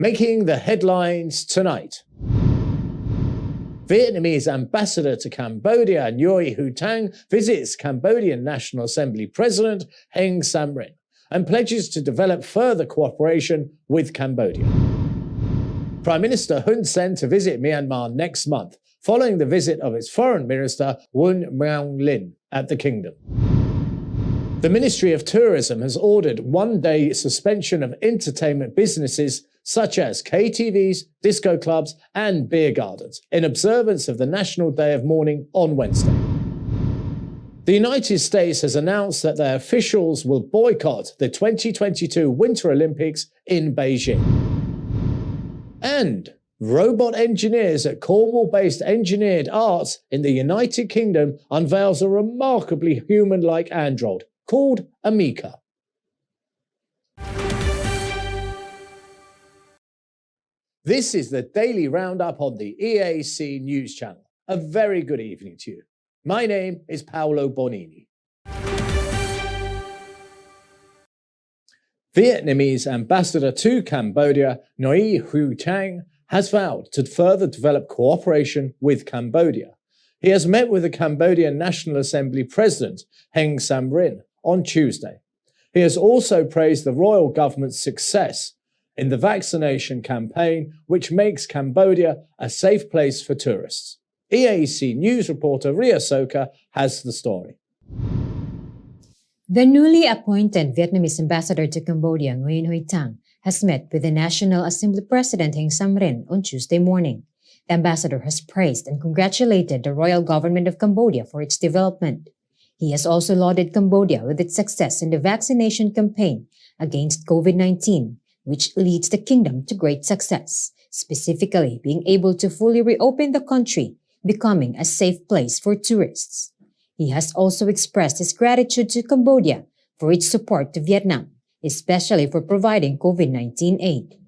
Making the headlines tonight. Vietnamese ambassador to Cambodia Nguyen Hue Tang visits Cambodian National Assembly President Heng Samrin and pledges to develop further cooperation with Cambodia. Prime Minister Hun Sen to visit Myanmar next month, following the visit of its Foreign Minister Wun Myung Lin at the kingdom. The Ministry of Tourism has ordered one-day suspension of entertainment businesses such as KTVs, disco clubs and beer gardens in observance of the National Day of Mourning on Wednesday. The United States has announced that their officials will boycott the 2022 Winter Olympics in Beijing. And robot engineers at Cornwall-based Engineered Arts in the United Kingdom unveils a remarkably human-like android called Amika. This is the Daily Roundup on the EAC News Channel. A very good evening to you. My name is Paolo Bonini. Vietnamese ambassador to Cambodia, Nguyen Hue Tang, has vowed to further develop cooperation with Cambodia. He has met with the Cambodian National Assembly President, Heng Samrin, on Tuesday. He has also praised the royal government's success in the vaccination campaign, which makes Cambodia a safe place for tourists. EAC News reporter Ria Soka has the story. The newly appointed Vietnamese ambassador to Cambodia, Nguyen Hue Tang, has met with the National Assembly President Heng Samrin on Tuesday morning. The ambassador has praised and congratulated the royal government of Cambodia for its development. He has also lauded Cambodia with its success in the vaccination campaign against COVID-19, which leads the kingdom to great success, specifically being able to fully reopen the country, becoming a safe place for tourists. He has also expressed his gratitude to Cambodia for its support to Vietnam, especially for providing COVID-19 aid.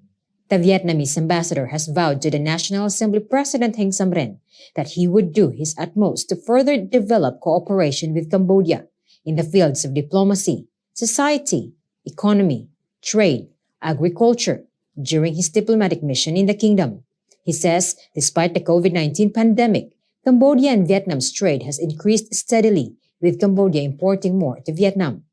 The Vietnamese ambassador has vowed to the National Assembly President Heng Samrin that he would do his utmost to further develop cooperation with Cambodia in the fields of diplomacy, society, economy, trade, agriculture during his diplomatic mission in the kingdom. He says, despite the COVID-19 pandemic, Cambodia and Vietnam's trade has increased steadily, with Cambodia importing more to Vietnam.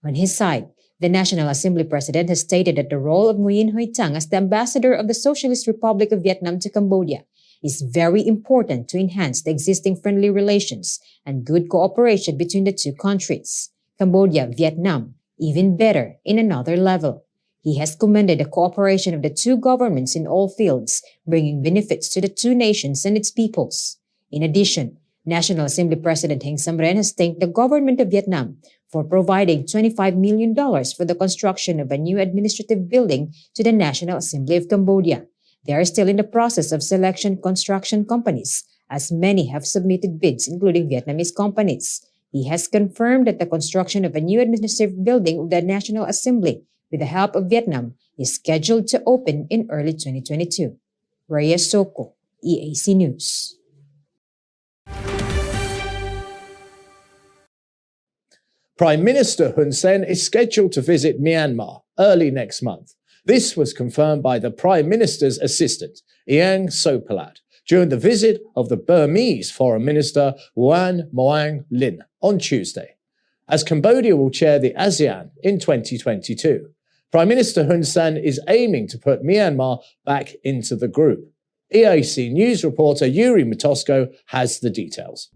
On his side, the National Assembly President has stated that the role of Nguyen Hue Tang as the ambassador of the Socialist Republic of Vietnam to Cambodia is very important to enhance the existing friendly relations and good cooperation between the two countries, Cambodia, Vietnam, even better in another level. He has commended the cooperation of the two governments in all fields, bringing benefits to the two nations and its peoples. In addition, National Assembly President Heng Samrin has thanked the government of Vietnam for providing $25 million for the construction of a new administrative building to the National Assembly of Cambodia. They are still in the process of selection construction companies, as many have submitted bids, including Vietnamese companies. He has confirmed that the construction of a new administrative building of the National Assembly, with the help of Vietnam, is scheduled to open in early 2022. Raya Soko, EAC News. Prime Minister Hun Sen is scheduled to visit Myanmar early next month. This was confirmed by the Prime Minister's assistant, Ieng Sopalat, during the visit of the Burmese Foreign Minister Wun Myung Lin on Tuesday, as Cambodia will chair the ASEAN in 2022. Prime Minister Hun Sen is aiming to put Myanmar back into the group. EAC News reporter Yuri Matosko has the details.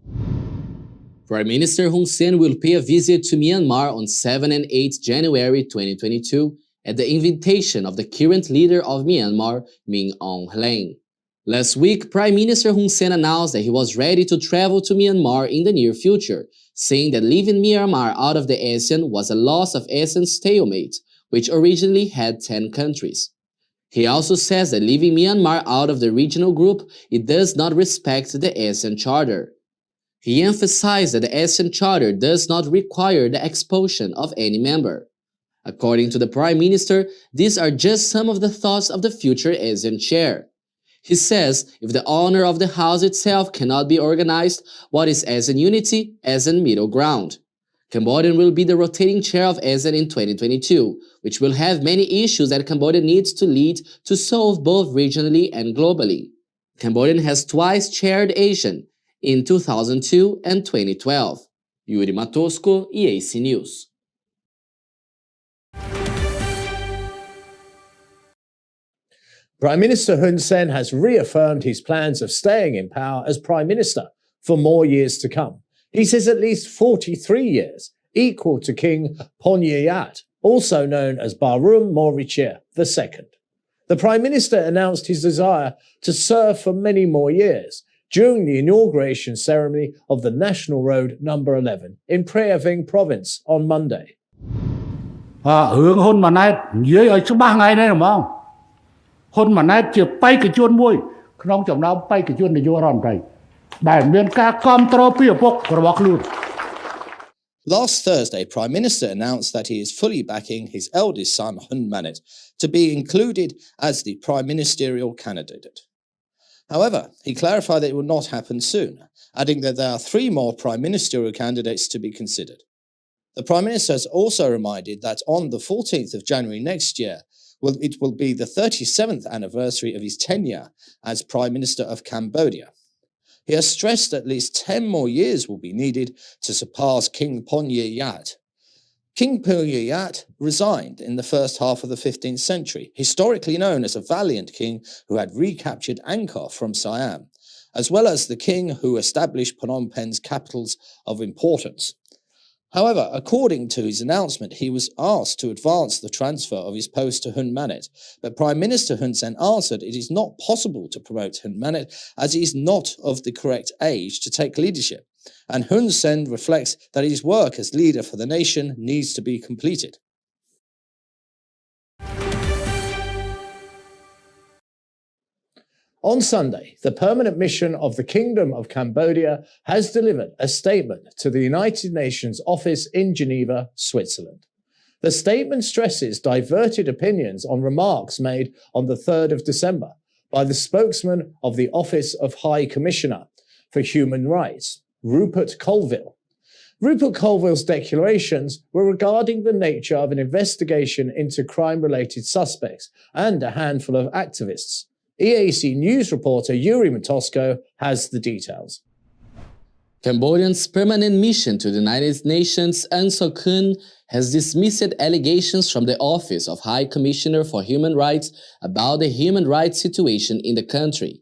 Prime Minister Hun Sen will pay a visit to Myanmar on 7 and 8 January 2022 at the invitation of the current leader of Myanmar, Min Aung Hlaing. Last week, Prime Minister Hun Sen announced that he was ready to travel to Myanmar in the near future, saying that leaving Myanmar out of the ASEAN was a loss of ASEAN's stalemate, which originally had 10 countries. He also says that leaving Myanmar out of the regional group, it does not respect the ASEAN Charter. He emphasized that the ASEAN Charter does not require the expulsion of any member. According to the Prime Minister, these are just some of the thoughts of the future ASEAN chair. He says if the honor of the house itself cannot be organized, what is ASEAN unity, ASEAN middle ground? Cambodian will be the rotating chair of ASEAN in 2022, which will have many issues that Cambodia needs to lead to solve both regionally and globally. Cambodian has twice chaired ASEAN, in 2002 and 2012. Yuri Matosko, EAC News. Prime Minister Hun Sen has reaffirmed his plans of staying in power as Prime Minister for more years to come. He says at least 43 years, equal to King Ponyayat, also known as Barum Morichir II. The Prime Minister announced his desire to serve for many more years during the inauguration ceremony of the National Road No. 11 in Phra Vinh Province on Monday. Hướng hôn mà nay dưới ở số 3 ngày đây đúng không? Hôn mà nay chỉ bay cái chuôn môi, không chồng nào bay cái chuôn để vô ròn đây. Đại miền ca control phía bắc của bắc luôn. Last Thursday, Prime Minister announced that he is fully backing his eldest son, Hun Manet, to be included as the prime ministerial candidate. However, he clarified that it will not happen soon, adding that there are 3 more prime ministerial candidates to be considered. The Prime Minister has also reminded that on the 14th of January next year, it will be the 37th anniversary of his tenure as Prime Minister of Cambodia. He has stressed that at least 10 more years will be needed to surpass King Ponyayat. King Ponyayat resigned in the first half of the 15th century, historically known as a valiant king who had recaptured Angkor from Siam, as well as the king who established Phnom Penh's capitals of importance. However, according to his announcement, he was asked to advance the transfer of his post to Hun Manet, but Prime Minister Hun Sen answered it is not possible to promote Hun Manet as he is not of the correct age to take leadership, and Hun Sen reflects that his work as leader for the nation needs to be completed. On Sunday, the permanent mission of the Kingdom of Cambodia has delivered a statement to the United Nations office in Geneva, Switzerland. The statement stresses diverted opinions on remarks made on the 3rd of December by the spokesman of the Office of High Commissioner for Human Rights, Rupert Colville. Rupert Colville's declarations were regarding the nature of an investigation into crime-related suspects and a handful of activists. EAC News reporter Yuri Matosko has the details. Cambodia's permanent mission to the United Nations, An So Khun, has dismissed allegations from the Office of High Commissioner for Human Rights about the human rights situation in the country.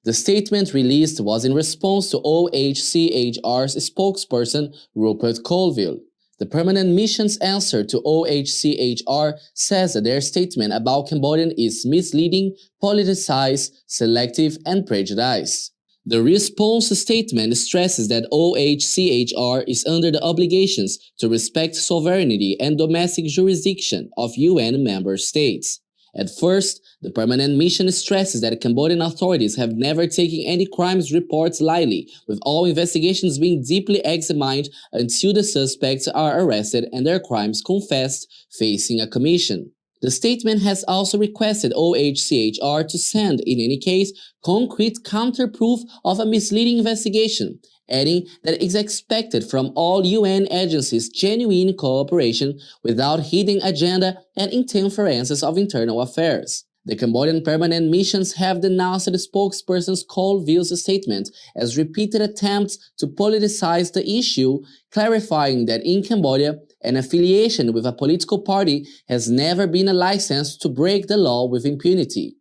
The statement released was in response to OHCHR's spokesperson Rupert Colville. The permanent mission's answer to OHCHR says that their statement about Cambodian is misleading, politicized, selective, and prejudiced. The response statement stresses that OHCHR is under the obligations to respect sovereignty and domestic jurisdiction of UN member states. At first, the permanent mission stresses that Cambodian authorities have never taken any crimes reports lightly, with all investigations being deeply examined until the suspects are arrested and their crimes confessed, facing a commission. The statement has also requested OHCHR to send, in any case, concrete counter-proof of a misleading investigation, adding that it is expected from all UN agencies genuine cooperation without hidden agenda and interferences of internal affairs. The Cambodian permanent missions have denounced the spokesperson's Colville's statement as repeated attempts to politicize the issue, clarifying that in Cambodia, an affiliation with a political party has never been a license to break the law with impunity.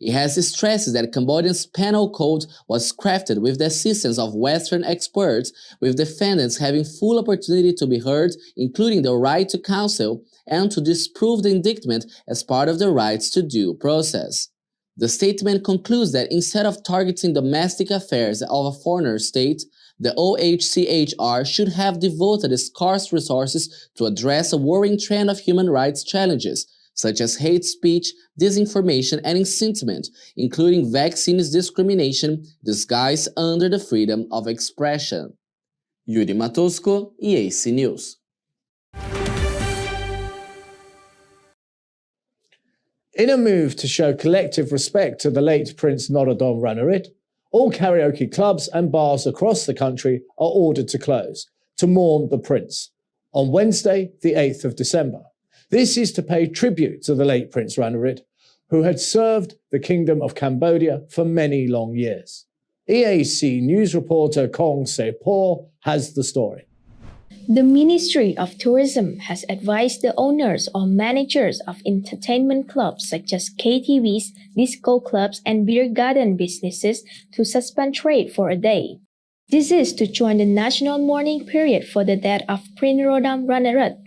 It has stressed that Cambodia's penal code was crafted with the assistance of Western experts, with defendants having full opportunity to be heard, including the right to counsel, and to disprove the indictment as part of the rights to due process. The statement concludes that instead of targeting domestic affairs of a foreign state, the OHCHR should have devoted scarce resources to address a worrying trend of human rights challenges, such as hate speech, disinformation, and incitement, including vaccines discrimination disguised under the freedom of expression. Yuri Matosko, EAC News. In a move to show collective respect to the late Prince Norodom Ranariddh, all karaoke clubs and bars across the country are ordered to close, to mourn the prince. on Wednesday, the 8th of December. This is to pay tribute to the late Prince Roundup, who had served the Kingdom of Cambodia for many long years. EAC news reporter Kong Se-po has the story. The Ministry of Tourism has advised the owners or managers of entertainment clubs such as KTVs, disco clubs, and beer garden businesses to suspend trade for a day. This is to join the national mourning period for the death of Prince Roundup.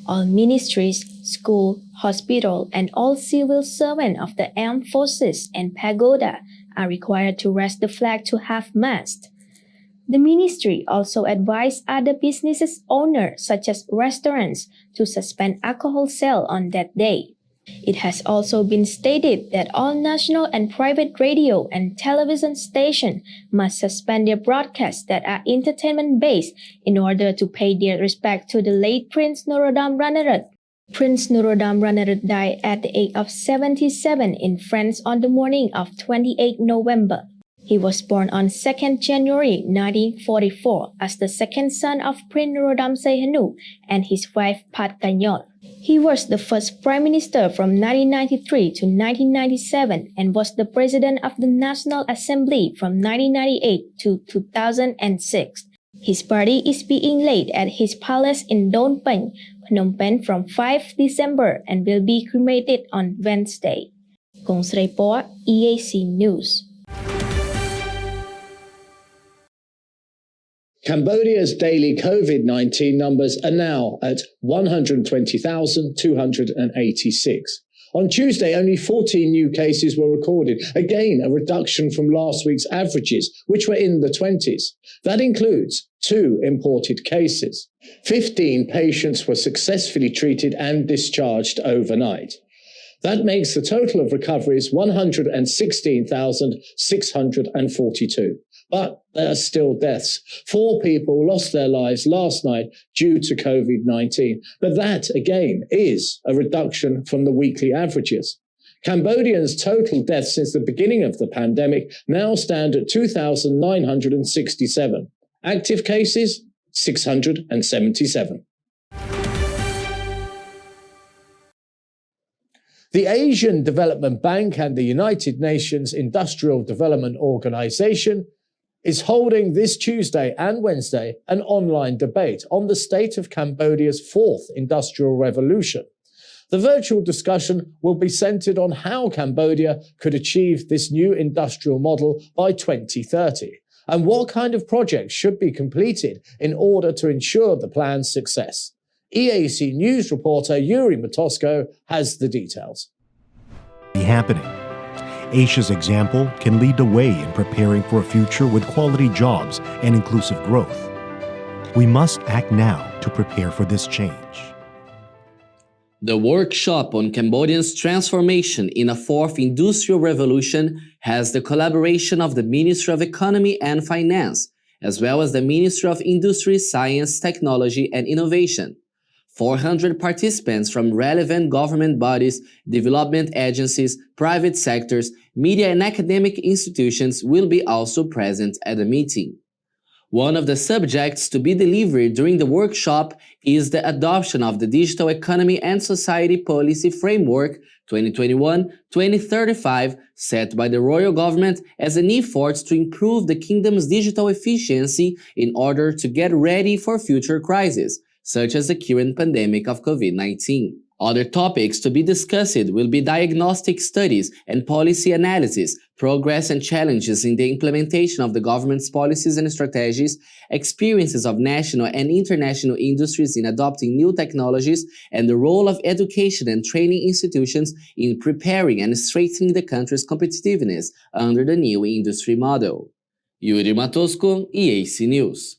All ministries, school, hospital, and all civil servants of the armed forces and pagoda are required to raise the flag to half-mast. The ministry also advised other businesses owners such as restaurants to suspend alcohol sale on that day. It has also been stated that all national and private radio and television stations must suspend their broadcasts that are entertainment-based in order to pay their respect to the late Prince Roundup. Prince Roundup died at the age of 77 in France on the morning of 28 November. He was born on 2nd January 1944 as the second son of Prince Roundup and his wife Pat Cagnon. He was the first Prime Minister from 1993 to 1997 and was the President of the National Assembly from 1998 to 2006. His body is being laid at his palace in Phnom Penh from 5 December and will be cremated on Wednesday. Kong Se-po, EAC News. Cambodia's daily COVID-19 numbers are now at 120,286. On Tuesday, only 14 new cases were recorded, again a reduction from last week's averages, which were in the 20s. That includes 2 imported cases. 15 patients were successfully treated and discharged overnight. That makes the total of recoveries 116,642. But there are still deaths. 4 people lost their lives last night due to COVID-19. But that, again, is a reduction from the weekly averages. Cambodians' total deaths since the beginning of the pandemic now stand at 2,967. Active cases, 677. The Asian Development Bank and the United Nations Industrial Development Organization is holding this Tuesday and Wednesday an online debate on the state of Cambodia's 4th industrial revolution. The virtual discussion will be centered on how Cambodia could achieve this new industrial model by 2030 and what kind of projects should be completed in order to ensure the plan's success. EAC news reporter Yuri Matosko has the details. Happening. Asia's example can lead the way in preparing for a future with quality jobs and inclusive growth. We must act now to prepare for this change. The workshop on Cambodia's transformation in a 4th industrial revolution has the collaboration of the Ministry of Economy and Finance, as well as the Ministry of Industry, Science, Technology and Innovation. 400 participants from relevant government bodies, development agencies, private sectors, media and academic institutions will be also present at the meeting. One of the subjects to be delivered during the workshop is the adoption of the Digital Economy and Society Policy Framework 2021-2035 set by the royal government as an effort to improve the kingdom's digital efficiency in order to get ready for future crises, such as the current pandemic of COVID-19. Other topics to be discussed will be diagnostic studies and policy analysis, progress and challenges in the implementation of the government's policies and strategies, experiences of national and international industries in adopting new technologies, and the role of education and training institutions in preparing and strengthening the country's competitiveness under the new industry model. Yuri Matosko, EAC News.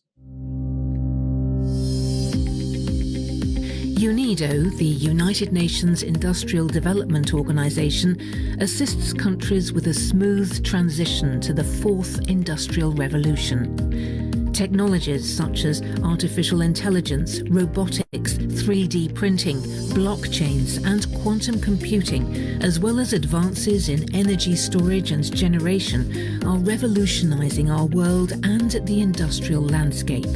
UNIDO, the United Nations Industrial Development Organization, assists countries with a smooth transition to the 4th Industrial Revolution. Technologies such as artificial intelligence, robotics, 3D printing, blockchains, and quantum computing, as well as advances in energy storage and generation, are revolutionizing our world and the industrial landscape.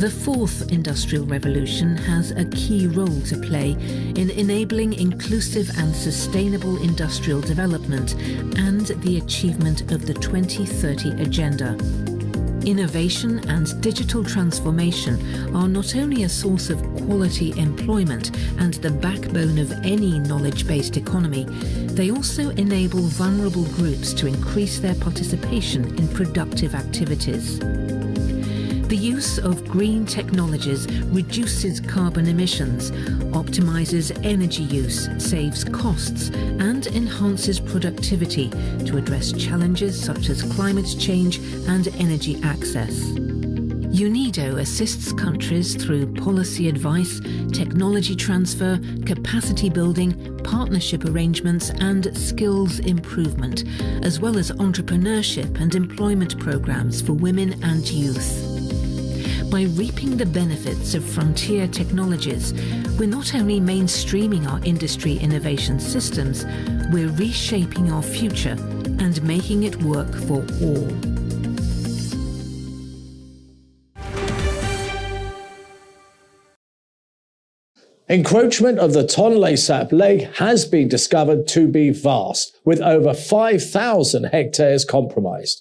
The fourth industrial revolution has a key role to play in enabling inclusive and sustainable industrial development and the achievement of the 2030 Agenda. Innovation and digital transformation are not only a source of quality employment and the backbone of any knowledge-based economy, they also enable vulnerable groups to increase their participation in productive activities. The use of green technologies reduces carbon emissions, optimizes energy use, saves costs, and enhances productivity to address challenges such as climate change and energy access. UNIDO assists countries through policy advice, technology transfer, capacity building, partnership arrangements, and skills improvement, as well as entrepreneurship and employment programs for women and youth. By reaping the benefits of frontier technologies, we're not only mainstreaming our industry innovation systems, we're reshaping our future and making it work for all. Encroachment of the Tonle Sap Lake has been discovered to be vast, with over 5,000 hectares compromised.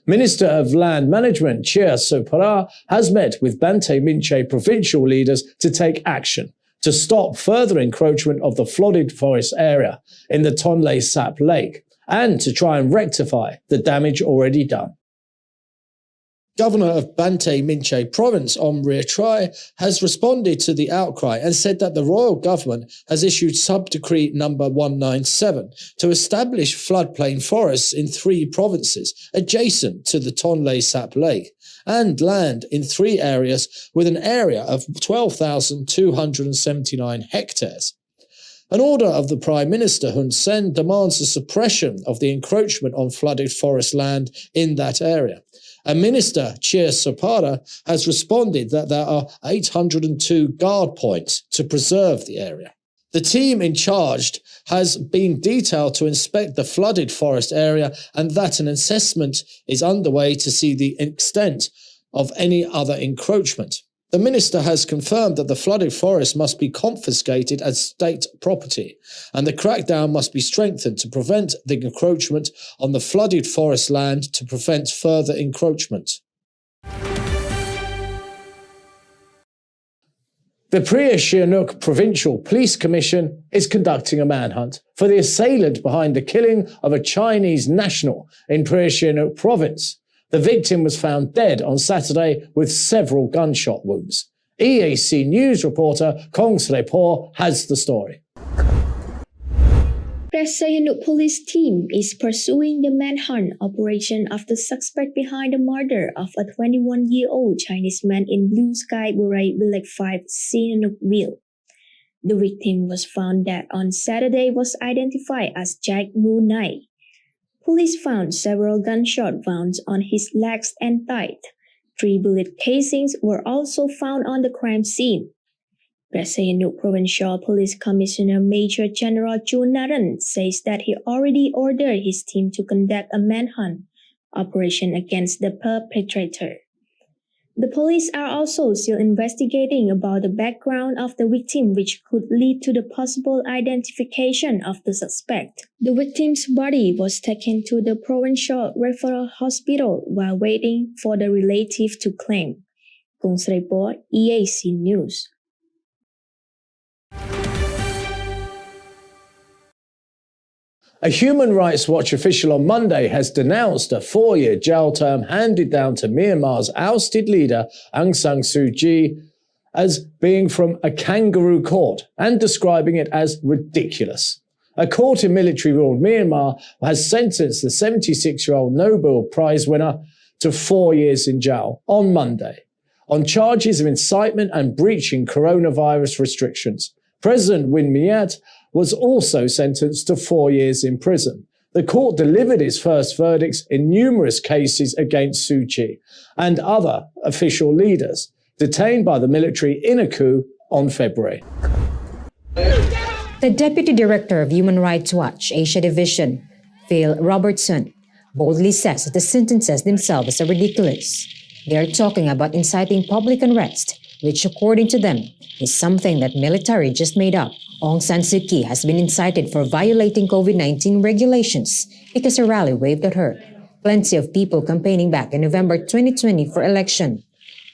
Minister of Land Management Chia Sopara has met with Banteay Meanchey provincial leaders to take action to stop further encroachment of the flooded forest area in the Tonle Sap Lake and to try and rectify the damage already done. Governor of Banteay Meanchey Province, Omria Trai, has responded to the outcry and said that the royal government has issued sub-decree number 197 to establish floodplain forests in 3 provinces adjacent to the Tonle Sap Lake and land in 3 areas with an area of 12,279 hectares. An order of the Prime Minister Hun Sen demands the suppression of the encroachment on flooded forest land in that area. And Minister Chia Sopara has responded that there are 802 guard points to preserve the area. The team in charge has been detailed to inspect the flooded forest area and that an assessment is underway to see the extent of any other encroachment. The minister has confirmed that the flooded forest must be confiscated as state property, and the crackdown must be strengthened to prevent the encroachment on the flooded forest land to prevent further encroachment. The Phra Sihanouk Provincial Police Commission is conducting a manhunt for the assailant behind the killing of a Chinese national in Phra Sihanouk Province. The victim was found dead on Saturday with several gunshot wounds. EAC News reporter Kong Srepo has the story. Phra Sihanouk police team is pursuing the manhunt operation of the suspect behind the murder of a 21-year-old Chinese man in Blue Sky Burai Village 5, Sihanoukville. The victim was found dead on Saturday was identified as Jack Mu Nai. Police found several gunshot wounds on his legs and thigh. 3 bullet casings were also found on the crime scene. Phra Sihanouk Provincial Police Commissioner Major General Chun Naran says that he already ordered his team to conduct a manhunt operation against the perpetrator. The police are also still investigating about the background of the victim, which could lead to the possible identification of the suspect. The victim's body was taken to the provincial referral hospital while waiting for the relative to claim. Kong Srepo, EAC News. A Human Rights Watch official on Monday has denounced a 4-year jail term handed down to Myanmar's ousted leader Aung San Suu Kyi as being from a kangaroo court and describing it as ridiculous. A court in military-ruled Myanmar has sentenced the 76-year-old Nobel Prize winner to 4 years in jail on Monday on charges of incitement and breaching coronavirus restrictions. President Win Myint was also sentenced to 4 years in prison. The court delivered its first verdicts in numerous cases against Suu Kyi and other official leaders detained by the military in a coup on February. The Deputy Director of Human Rights Watch Asia Division, Phil Robertson, boldly says that the sentences themselves are ridiculous. They are talking about inciting public unrest, which according to them is something that military just made up. Aung San Suu Kyi has been incited for violating COVID-19 regulations because a rally waved at her. Plenty of people campaigning back in November 2020 for election.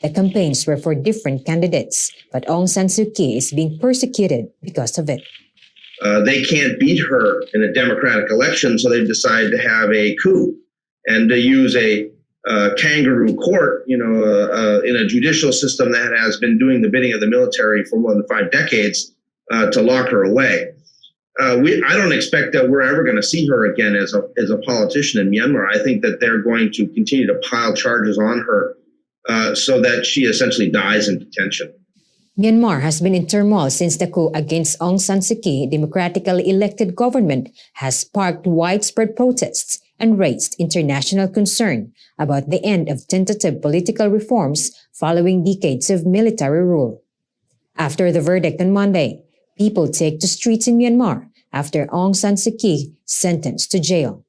The campaigns were for different candidates, but Aung San Suu Kyi is being persecuted because of it. They can't beat her in a democratic election, so they've decided to have a coup and to use a kangaroo court, in a judicial system that has been doing the bidding of the military for more than 5 decades to lock her away. I don't expect that we're ever going to see her again as a politician in Myanmar. I think that they're going to continue to pile charges on her so that she essentially dies in detention. Myanmar has been in turmoil since the coup against Aung San Suu Kyi democratically elected government has sparked widespread protests and raised international concern about the end of tentative political reforms following decades of military rule. After the verdict on Monday, people take to streets in Myanmar after Aung San Suu Kyi sentenced to jail.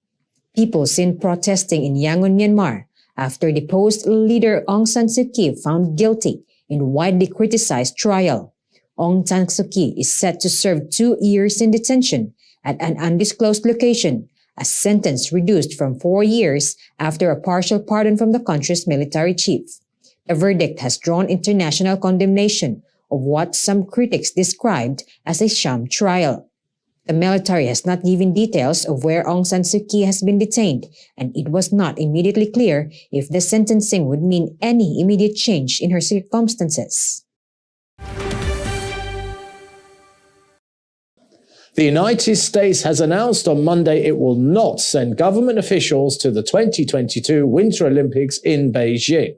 People seen protesting in Yangon, Myanmar after deposed leader Aung San Suu Kyi found guilty in widely criticized trial. Aung San Suu Kyi is set to serve 2 years in detention at an undisclosed location, a sentence reduced from 4 years after a partial pardon from the country's military chief. The verdict has drawn international condemnation of what some critics described as a sham trial. The military has not given details of where Aung San Suu Kyi has been detained, and it was not immediately clear if the sentencing would mean any immediate change in her circumstances. The United States has announced on Monday it will not send government officials to the 2022 Winter Olympics in Beijing.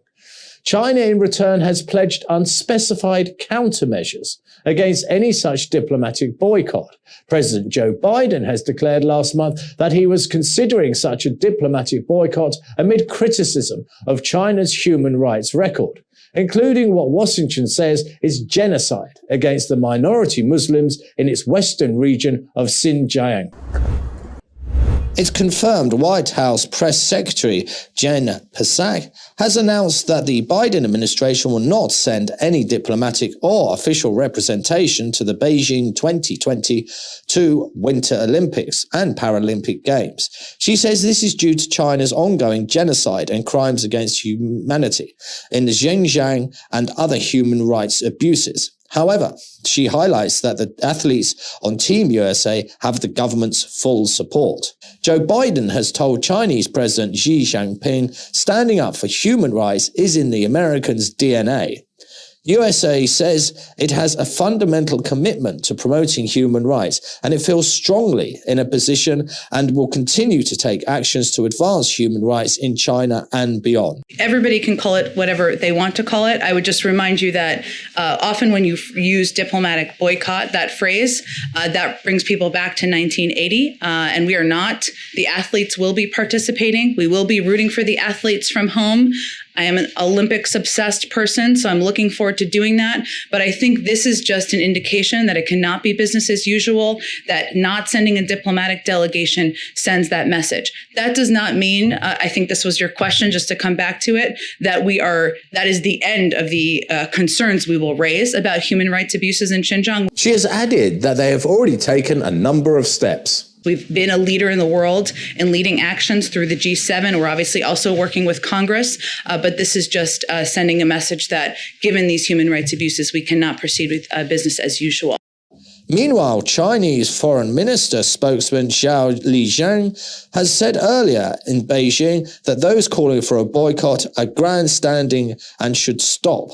China, in return, has pledged unspecified countermeasures against any such diplomatic boycott. President Joe Biden has declared last month that he was considering such a diplomatic boycott amid criticism of China's human rights record, including what Washington says is genocide against the minority Muslims in its western region of Xinjiang. It's confirmed White House Press Secretary Jen Psaki has announced that the Biden administration will not send any diplomatic or official representation to the Beijing 2022 Winter Olympics and Paralympic Games. She says this is due to China's ongoing genocide and crimes against humanity in Xinjiang and other human rights abuses. However, she highlights that the athletes on Team USA have the government's full support. Joe Biden has told Chinese President Xi Jinping standing up for human rights is in the Americans' DNA. USA says it has a fundamental commitment to promoting human rights, and it feels strongly in a position and will continue to take actions to advance human rights in China and beyond. Everybody can call it whatever they want to call it. I would just remind you that often when you use diplomatic boycott, that phrase, that brings people back to 1980, and we are not. The athletes will be participating. We will be rooting for the athletes from home. I am an Olympics-obsessed person, so I'm looking forward to doing that. But I think this is just an indication that it cannot be business as usual, that not sending a diplomatic delegation sends that message. That does not mean, I think this was your question, just to come back to it, that is the end of the concerns we will raise about human rights abuses in Xinjiang. She has added that they have already taken a number of steps. We've been a leader in the world in leading actions through the G7. We're obviously also working with Congress, but this is just sending a message that given these human rights abuses, we cannot proceed with business as usual. Meanwhile, Chinese Foreign Minister spokesman Zhao Lijiang has said earlier in Beijing that those calling for a boycott are grandstanding and should stop,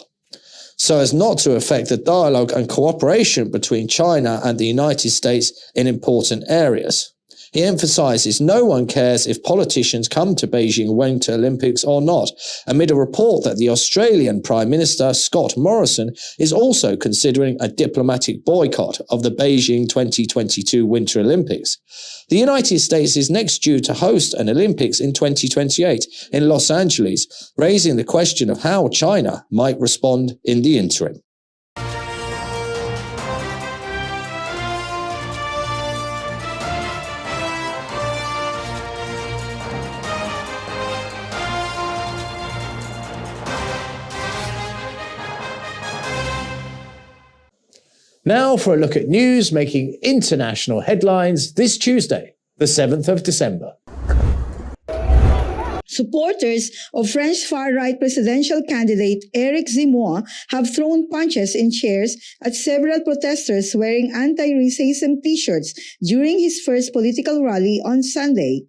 so as not to affect the dialogue and cooperation between China and the United States in important areas. He emphasizes no one cares if politicians come to Beijing Winter Olympics or not, amid a report that the Australian Prime Minister Scott Morrison is also considering a diplomatic boycott of the Beijing 2022 Winter Olympics. The United States is next due to host an Olympics in 2028 in Los Angeles, raising the question of how China might respond in the interim. Now for a look at news making international headlines this Tuesday, the 7th of December. Supporters of French far-right presidential candidate Éric Zemmour have thrown punches in chairs at several protesters wearing anti-racism t-shirts during his first political rally on Sunday.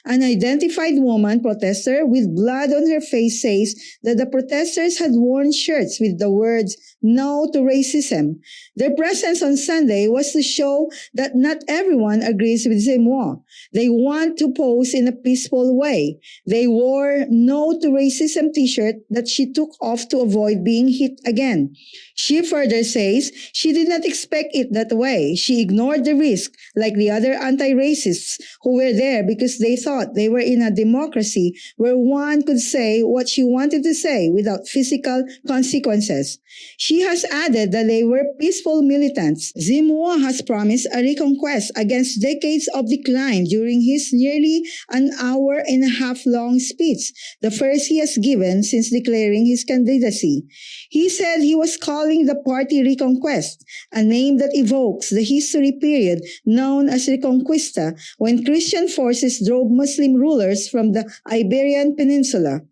An identified woman protester with blood on her face says that the protesters had worn shirts with the words "No to Racism." Their presence on Sunday was to show that not everyone agrees with Zemmour. They want to pose in a peaceful way. They wore "No to Racism" t-shirt that she took off to avoid being hit again. She further says she did not expect it that way. She ignored the risk like the other anti-racists who were there because they thought they were in a democracy where one could say what she wanted to say without physical consequences. She has added that they were peaceful militants. Zemmour has promised a reconquest against decades of decline during his nearly an hour and a half long speech, the first he has given since declaring his candidacy. He said he was calling the party Reconquest, a name that evokes the history period known as Reconquista, when Christian forces drove Muslim rulers from the Iberian Peninsula.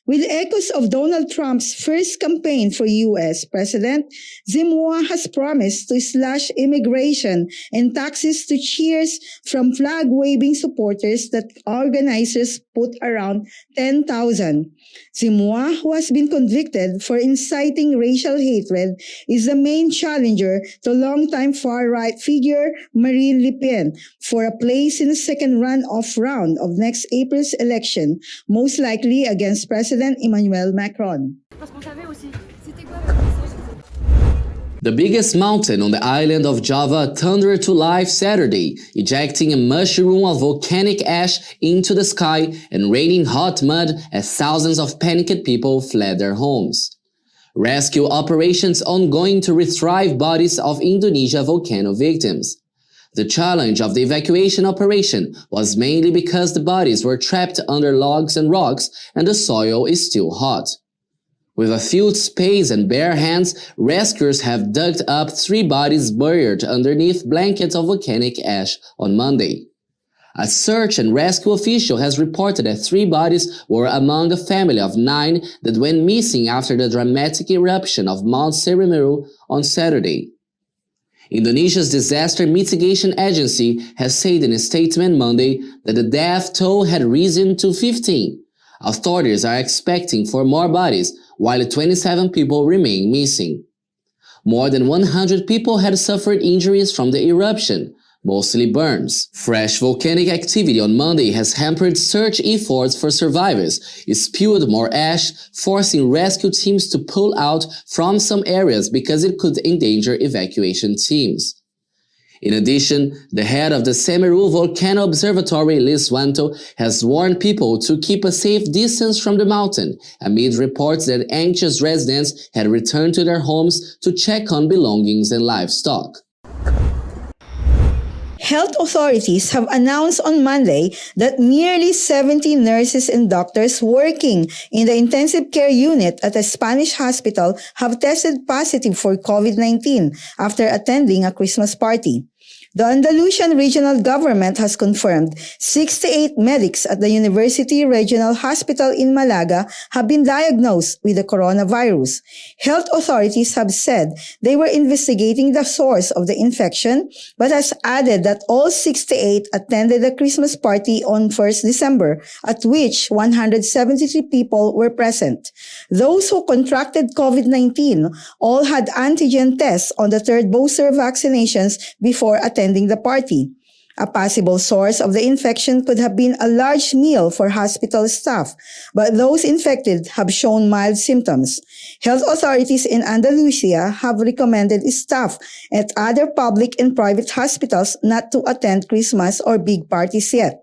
With echoes of Donald Trump's first campaign for U.S. president, Zemmour has promised to slash immigration and taxes to cheers from flag-waving supporters that organizers put around 10,000. Zemmour, who has been convicted for inciting racial hatred, is the main challenger to longtime far-right figure Marine Le Pen for a place in the second runoff round of next April's election, most likely against President Emmanuel Macron. The biggest mountain on the island of Java thundered to life Saturday, ejecting a mushroom of volcanic ash into the sky and raining hot mud as thousands of panicked people fled their homes. Rescue operations ongoing to retrieve bodies of Indonesia volcano victims. The challenge of the evacuation operation was mainly because the bodies were trapped under logs and rocks and the soil is still hot. With a few spades and bare hands, rescuers have dug up 3 bodies buried underneath blankets of volcanic ash on Monday. A search and rescue official has reported that 3 bodies were among a family of 9 that went missing after the dramatic eruption of Mount Semeru on Saturday. Indonesia's Disaster Mitigation Agency has said in a statement Monday that the death toll had risen to 15. Authorities are expecting for more bodies, while 27 people remain missing. More than 100 people had suffered injuries from the eruption, mostly burns. Fresh volcanic activity on Monday has hampered search efforts for survivors. It spewed more ash, forcing rescue teams to pull out from some areas because it could endanger evacuation teams. In addition, the head of the Semeru Volcano Observatory, Liswanto, has warned people to keep a safe distance from the mountain amid reports that anxious residents had returned to their homes to check on belongings and livestock. Health authorities have announced on Monday that nearly 70 nurses and doctors working in the intensive care unit at a Spanish hospital have tested positive for COVID-19 after attending a Christmas party. The Andalusian regional government has confirmed 68 medics at the University Regional Hospital in Malaga have been diagnosed with the coronavirus. Health authorities have said they were investigating the source of the infection, but has added that all 68 attended the Christmas party on 1st December, at which 173 people were present. Those who contracted COVID-19 all had antigen tests on the 3rd booster vaccinations before attending the party. A possible source of the infection could have been a large meal for hospital staff, but those infected have shown mild symptoms. Health authorities in Andalusia have recommended staff at other public and private hospitals not to attend Christmas or big parties yet.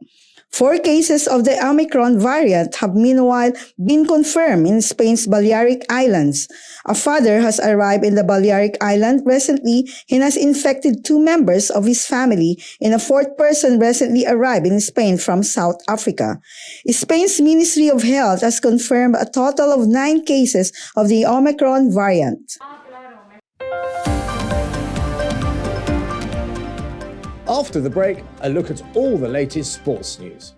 4 cases of the Omicron variant have meanwhile been confirmed in Spain's Balearic Islands. A father has arrived in the Balearic Island recently and has infected 2 members of his family, and a 4th person recently arrived in Spain from South Africa. Spain's Ministry of Health has confirmed a total of 9 cases of the Omicron variant. After the break, a look at all the latest sports news.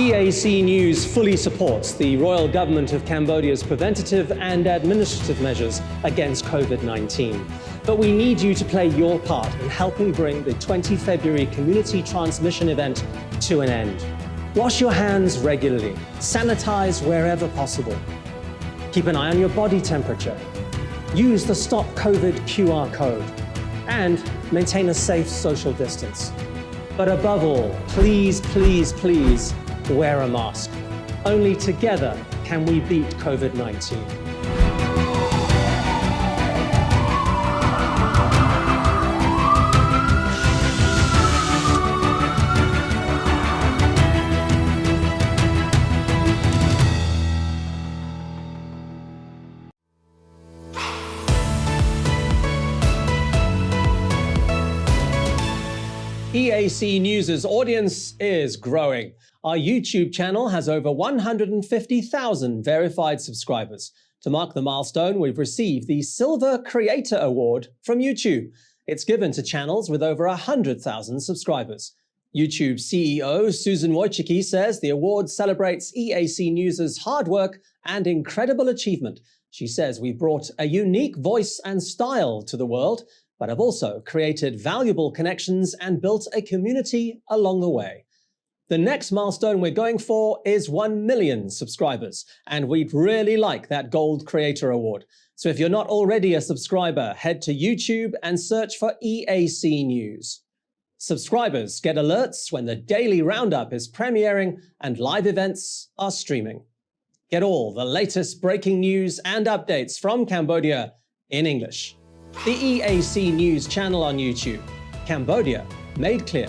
EAC News fully supports the Royal Government of Cambodia's preventative and administrative measures against COVID-19. But we need you to play your part in helping bring the 20 February community transmission event to an end. Wash your hands regularly, sanitize wherever possible. Keep an eye on your body temperature. Use the Stop COVID QR code and maintain a safe social distance. But above all, please, please, please, wear a mask. Only together can we beat COVID-19. EAC News' audience is growing. Our YouTube channel has over 150,000 verified subscribers. To mark the milestone, we've received the Silver Creator Award from YouTube. It's given to channels with over 100,000 subscribers. YouTube CEO Susan Wojcicki says the award celebrates EAC News' hard work and incredible achievement. She says we brought a unique voice and style to the world, but have also created valuable connections and built a community along the way. The next milestone we're going for is 1 million subscribers, and we'd really like that Gold Creator Award. So if you're not already a subscriber, head to YouTube and search for EAC News. Subscribers get alerts when the daily Roundup is premiering and live events are streaming. Get all the latest breaking news and updates from Cambodia in English. The EAC News channel on YouTube. Cambodia made clear.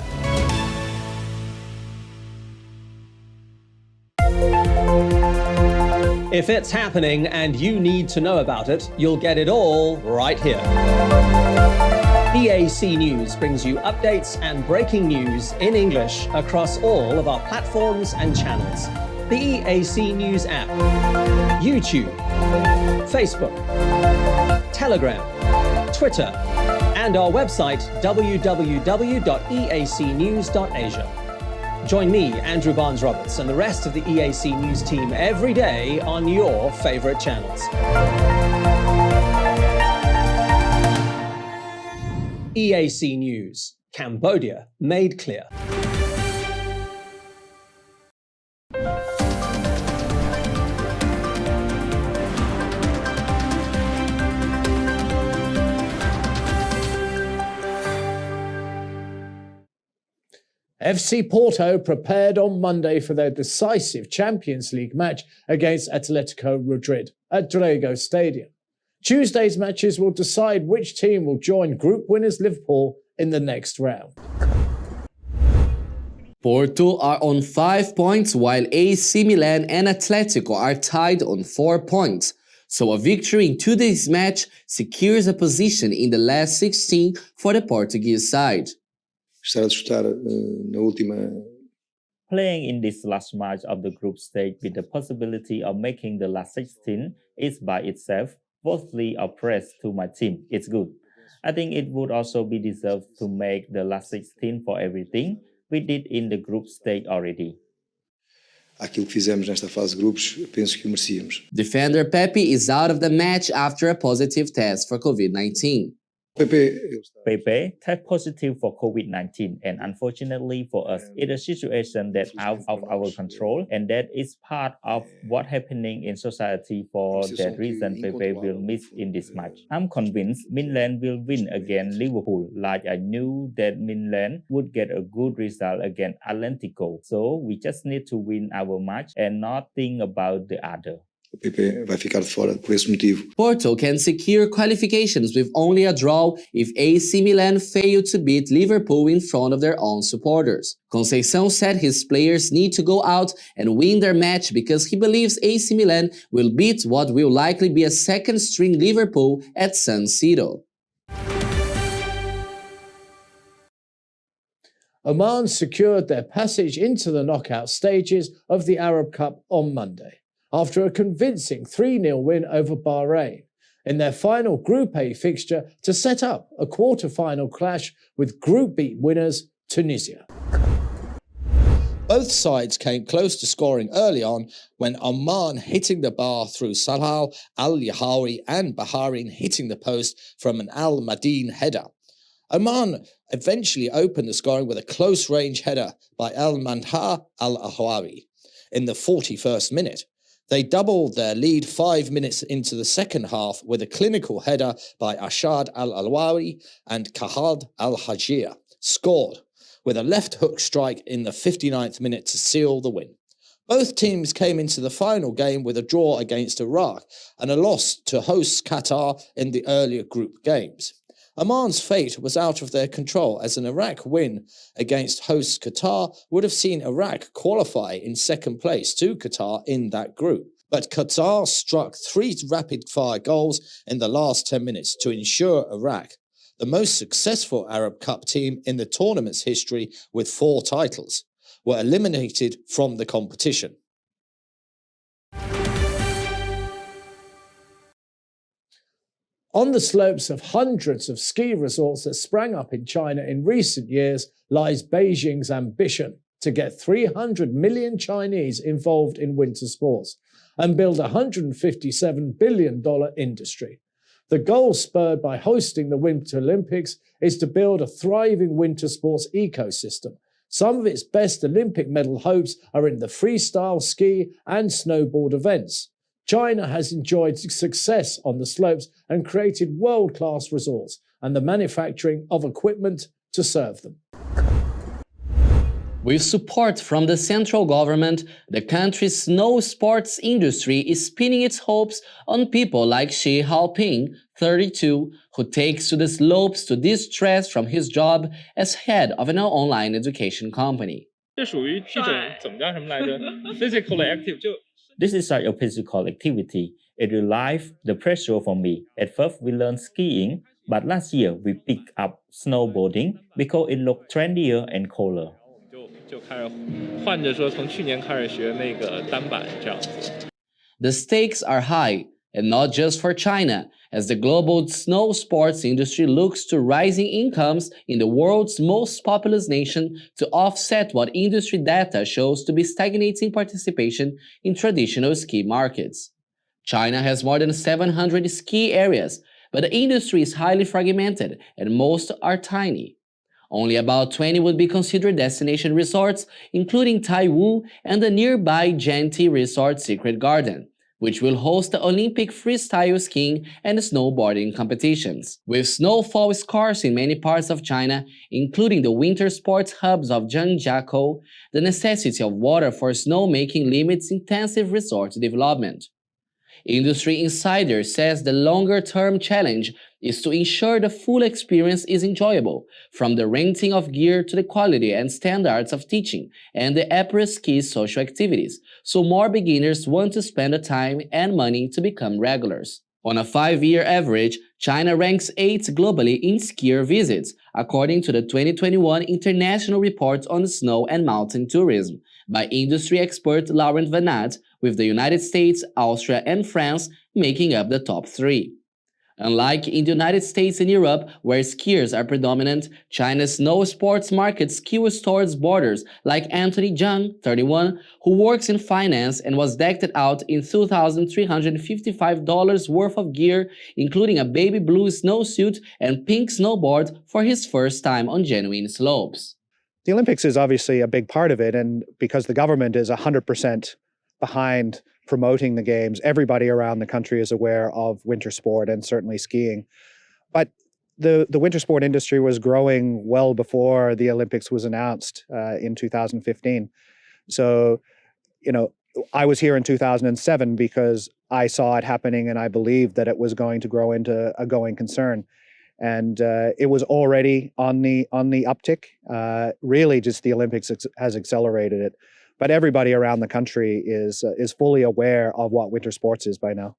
If it's happening and you need to know about it, you'll get it all right here. EAC News brings you updates and breaking news in English across all of our platforms and channels. The EAC News app, YouTube, Facebook, Telegram, Twitter, and our website www.eacnews.asia. Join me, Andrew Barnes-Roberts, and the rest of the EAC News team every day on your favorite channels. EAC News, Cambodia made clear. FC Porto prepared on Monday for their decisive Champions League match against Atletico Madrid at Drago Stadium. Tuesday's matches will decide which team will join group winners Liverpool in the next round. Porto are on 5 points while AC Milan and Atletico are tied on 4 points. So a victory in today's match secures a position in the last 16 for the Portuguese side. Playing in this last match of the group stage with the possibility of making the last 16 is by itself vastly a praise to my team. It's good. I think it would also be deserved to make the last 16 for everything we did in the group stage already. Aquilo que fizemos nesta fase de grupos, penso que o merecíamos. Defender Pepe is out of the match after a positive test for COVID-19. Pepe tested positive for COVID-19, and unfortunately for us, it's a situation that's out of our control, and that is part of what's happening in society. For that reason, Pepe will miss in this match. I'm convinced Milan will win against Liverpool, like I knew that Milan would get a good result against Atletico. So we just need to win our match and not think about the other. O PP vai ficar de fora por esse motivo. Porto can secure qualifications with only a draw if AC Milan fail to beat Liverpool in front of their own supporters. Conceição said his players need to go out and win their match because he believes AC Milan will beat what will likely be a second-string Liverpool at San Siro. Oman secured their passage into the knockout stages of the Arab Cup on Monday, after a convincing 3-0 win over Bahrain in their final Group A fixture to set up a quarter-final clash with Group B winners Tunisia. Both sides came close to scoring early on when Oman hitting the bar through Salal Al-Yahawi and Bahrain hitting the post from an Al-Madin header. Oman eventually opened the scoring with a close-range header by Al-Manha Al-Ahwawi in the 41st minute. They doubled their lead 5 minutes into the second half with a clinical header by Ashad Al-Alwawi, and Kahad Al-Hajir scored with a left hook strike in the 59th minute to seal the win. Both teams came into the final game with a draw against Iraq and a loss to hosts Qatar in the earlier group games. Oman's fate was out of their control as an Iraq win against hosts Qatar would have seen Iraq qualify in second place to Qatar in that group. But Qatar struck 3 rapid-fire goals in the last 10 minutes to ensure Iraq, the most successful Arab Cup team in the tournament's history with 4 titles, were eliminated from the competition. On the slopes of hundreds of ski resorts that sprang up in China in recent years lies Beijing's ambition to get 300 million Chinese involved in winter sports and build a $157 billion industry. The goal, spurred by hosting the Winter Olympics, is to build a thriving winter sports ecosystem. Some of its best Olympic medal hopes are in the freestyle ski and snowboard events. China has enjoyed success on the slopes and created world-class resorts and the manufacturing of equipment to serve them. With support from the central government, the country's snow sports industry is pinning its hopes on people like Xi Haoping, 32, who takes to the slopes to distress from his job as head of an online education company. This is like a physical activity. It relieves the pressure for me. At first, we learned skiing, but last year we picked up snowboarding because it looked trendier and cooler. The stakes are high, and not just for China, as the global snow sports industry looks to rising incomes in the world's most populous nation to offset what industry data shows to be stagnating participation in traditional ski markets. China has more than 700 ski areas, but the industry is highly fragmented and most are tiny. Only about 20 would be considered destination resorts, including Taiwu and the nearby Genti Resort Secret Garden. which will host the Olympic freestyle skiing and snowboarding competitions. With snowfall scarce in many parts of China, including the winter sports hubs of Zhangjiakou, the necessity of water for snowmaking limits intensive resort development. Industry Insider says the longer-term challenge is to ensure the full experience is enjoyable, from the renting of gear to the quality and standards of teaching and the après-ski social activities, so more beginners want to spend the time and money to become regulars. On a 5-year average, China ranks 8th globally in skier visits, according to the 2021 International Report on Snow and Mountain Tourism by industry expert Laurent Vanat, with the United States, Austria, and France making up the top 3. Unlike in the United States and Europe, where skiers are predominant, China's snow sports market skews towards boarders like Anthony Zhang, 31, who works in finance and was decked out in $2,355 worth of gear, including a baby blue snowsuit and pink snowboard for his first time on genuine slopes. The Olympics is obviously a big part of it, and because the government is 100% behind promoting the games, everybody around the country is aware of winter sport and certainly skiing. But the winter sport industry was growing well before the Olympics was announced in 2015. So, I was here in 2007 because I saw it happening and I believed that it was going to grow into a going concern. And it was already on the uptick. Really, just the Olympics has accelerated it. But everybody around the country is fully aware of what winter sports is by now.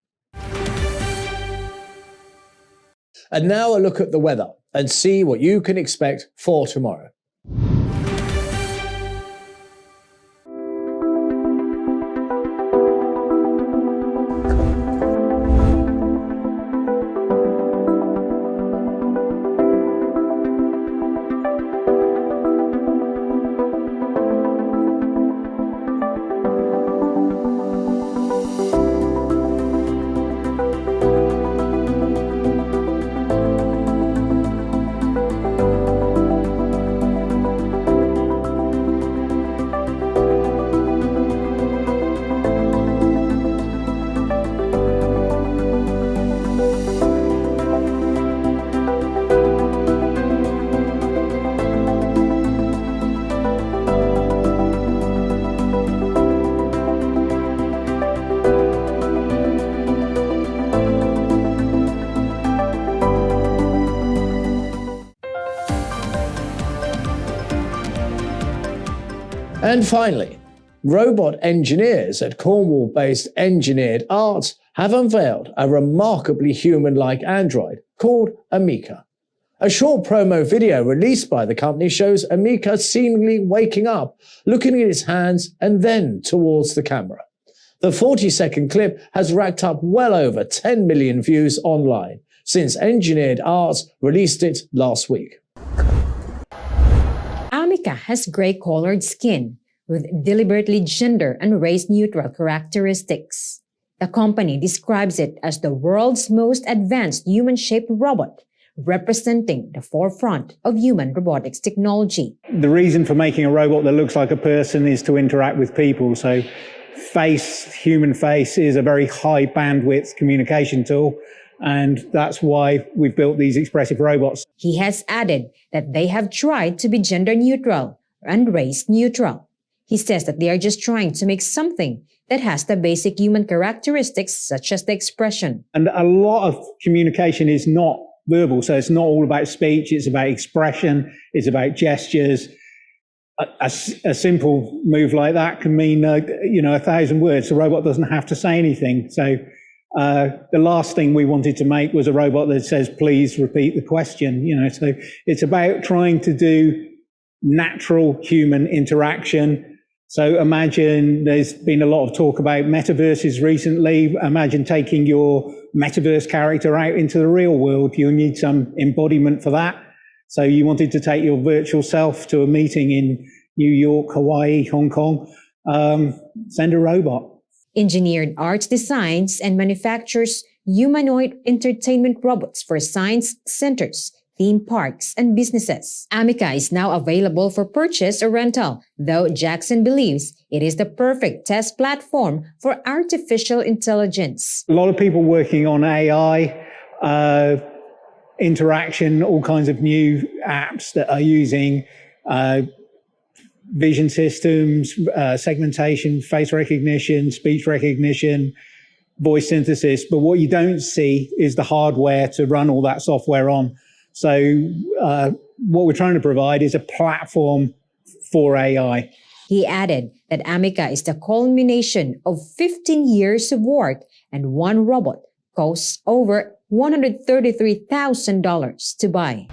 And now a look at the weather and see what you can expect for tomorrow. And finally, robot engineers at Cornwall-based Engineered Arts have unveiled a remarkably human-like android called Amika. A short promo video released by the company shows Amika seemingly waking up, looking at his hands and then towards the camera. The 40-second clip has racked up well over 10 million views online since Engineered Arts released it last week. Amika has gray-colored skin with deliberately gender and race-neutral characteristics. The company describes it as the world's most advanced human-shaped robot, representing the forefront of human robotics technology. The reason for making a robot that looks like a person is to interact with people. So human face is a very high bandwidth communication tool. And that's why we've built these expressive robots. He has added that they have tried to be gender neutral and race neutral. He says that they are just trying to make something that has the basic human characteristics, such as the expression. And a lot of communication is not verbal, so it's not all about speech, it's about expression, it's about gestures. A simple move like that can mean, 1,000 words. The robot doesn't have to say anything. So the last thing we wanted to make was a robot that says, please repeat the question. So it's about trying to do natural human interaction. So imagine there's been a lot of talk about metaverses recently. Imagine taking your metaverse character out into the real world. You'll need some embodiment for that. So you wanted to take your virtual self to a meeting in New York, Hawaii, Hong Kong. Send a robot. Engineered Arts designs and manufactures humanoid entertainment robots for science centers, theme parks, and businesses. Amica is now available for purchase or rental, though Jackson believes it is the perfect test platform for artificial intelligence. A lot of people working on AI, interaction, all kinds of new apps that are using vision systems, segmentation, face recognition, speech recognition, voice synthesis. But what you don't see is the hardware to run all that software on. So what we're trying to provide is a platform for AI. He added that Amica is the culmination of 15 years of work, and one robot costs over $133,000 to buy.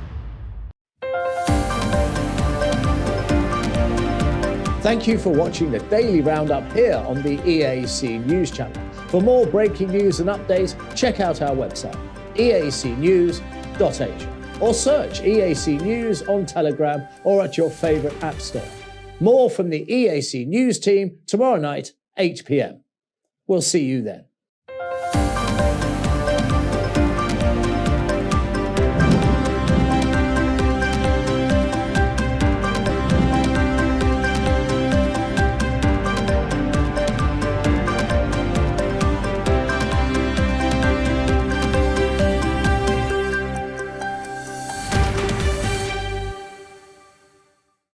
Thank you for watching the Daily Roundup here on the EAC News Channel. For more breaking news and updates, check out our website, eacnews.asia, or search EAC News on Telegram or at your favorite app store. More from the EAC News team tomorrow night, 8 p.m. We'll see you then.